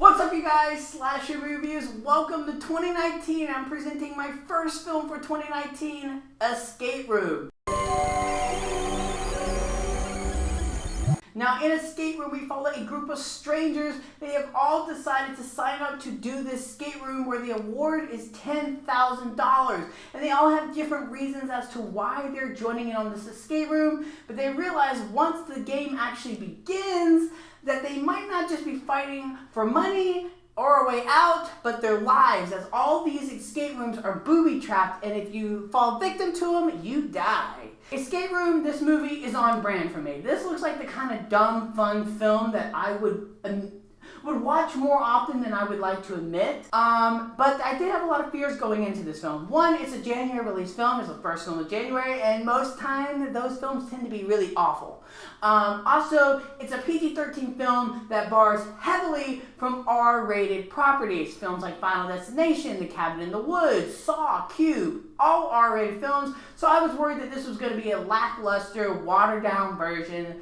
What's up, you guys? Slasher Reviews. Welcome to 2019. I'm presenting my first film for 2019, Escape Room. Now, in Escape Room, we follow a group of strangers. They have all decided to sign up to do this escape room where the award is $10,000. And they all have different reasons as to why they're joining in on this escape room. But they realize once the game actually begins that they might not just be fighting for money or a way out, but their lives, as all these escape rooms are booby-trapped, and if you fall victim to them, you die. Escape Room, this movie is on brand for me. This looks like the kind of dumb, fun film that I would watch more often than I would like to admit. But I did have a lot of fears going into this film. One, it's a January release film. It's the first film of January, and most time those films tend to be really awful. Also, it's a PG-13 film that borrows heavily from R-rated properties. Films like Final Destination, The Cabin in the Woods, Saw, Cube, all R-rated films. So I was worried that this was going to be a lackluster, watered-down version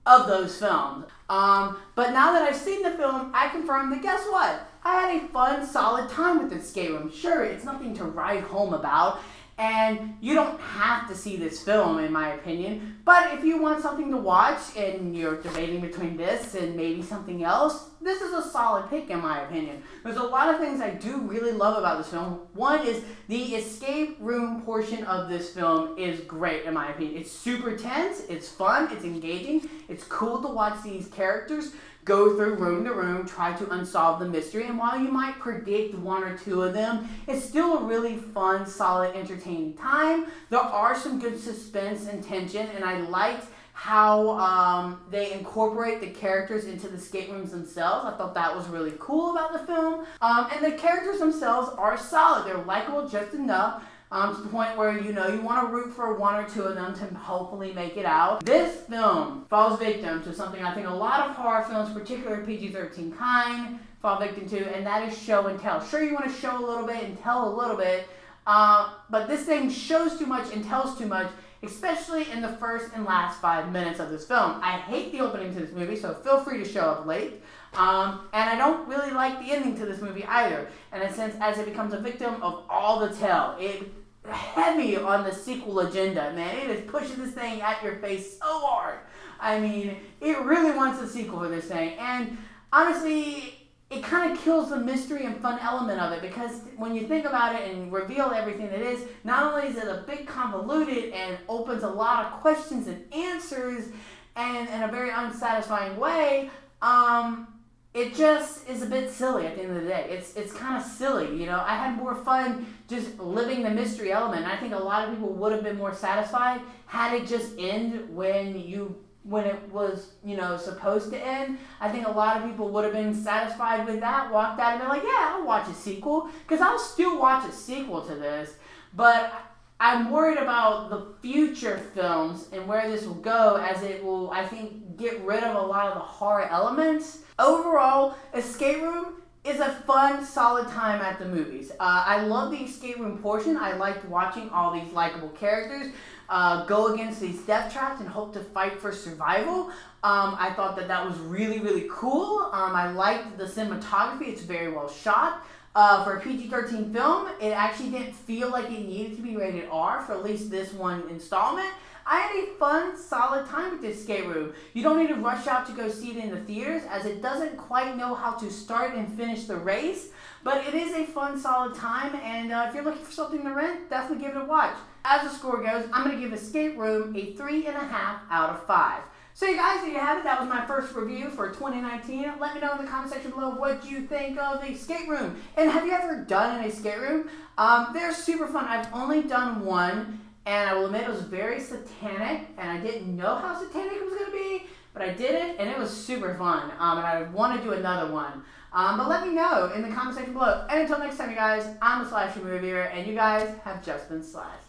of those films. But now that I've seen the film, I confirm that guess what? I had a fun, solid time with Escape Room. Sure, it's nothing to write home about, and you don't have to see this film, in my opinion. But if you want something to watch and you're debating between this and maybe something else, this is a solid pick, in my opinion. There's a lot of things I do really love about this film. One is the escape room portion of this film is great, in my opinion. It's super tense, it's fun, it's engaging, it's cool to watch these characters go through room to room, try to unsolve the mystery, and while you might predict one or two of them, it's still a really fun, solid, entertaining time. There are some good suspense and tension, and I liked how they incorporate the characters into the escape rooms themselves. I thought that was really cool about the film. And the characters themselves are solid. They're likable just enough to the point where you want to root for one or two of them to hopefully make it out. This film falls victim to something I think a lot of horror films, particularly PG-13 kind, fall victim to, and that is show and tell. Sure, you want to show a little bit and tell a little bit, but this thing shows too much and tells too much, especially in the first and last 5 minutes of this film. I hate the opening to this movie, so feel free to show up late. And I don't really like the ending to this movie either, in a sense, as it becomes a victim of all the tell. It heavy on the sequel agenda, man. It is pushing this thing at your face so hard. I mean, it really wants a sequel for this thing, and honestly, it kind of kills the mystery and fun element of it, because when you think about it and reveal everything it is, not only is it a bit convoluted and opens a lot of questions and answers and in a very unsatisfying way, it just is a bit silly at the end of the day. It's kind of silly, you know. I had more fun just living the mystery element, and I think a lot of people would have been more satisfied had it just end when it was, supposed to end. I think a lot of people would have been satisfied with that, walked out and been like, yeah, I'll watch a sequel, because I'll still watch a sequel to this, but I'm worried about the future films and where this will go, as it will, I think, get rid of a lot of the horror elements. Overall, Escape Room is a fun, solid time at the movies. I love the escape room portion. I liked watching all these likable characters go against these death traps and hope to fight for survival. I thought that was really, really cool. I liked the cinematography. It's very well shot. For a PG-13 film, it actually didn't feel like it needed to be rated R for at least this one installment. I had a fun, solid time with this escape room. You don't need to rush out to go see it in the theaters, as it doesn't quite know how to start and finish the race, but it is a fun, solid time, and if you're looking for something to rent, definitely give it a watch. As the score goes, I'm going to give Escape Room a 3.5 out of 5. So you guys, there you have it. That was my first review for 2019. Let me know in the comment section below what you think of the escape room. And have you ever done an escape room? They're super fun. I've only done one, and I will admit it was very satanic, and I didn't know how satanic it was going to be, but I did it, and it was super fun, and I want to do another one. But let me know in the comment section below. And until next time, you guys, I'm a Slasher Movie Reviewer, and you guys have just been slashed.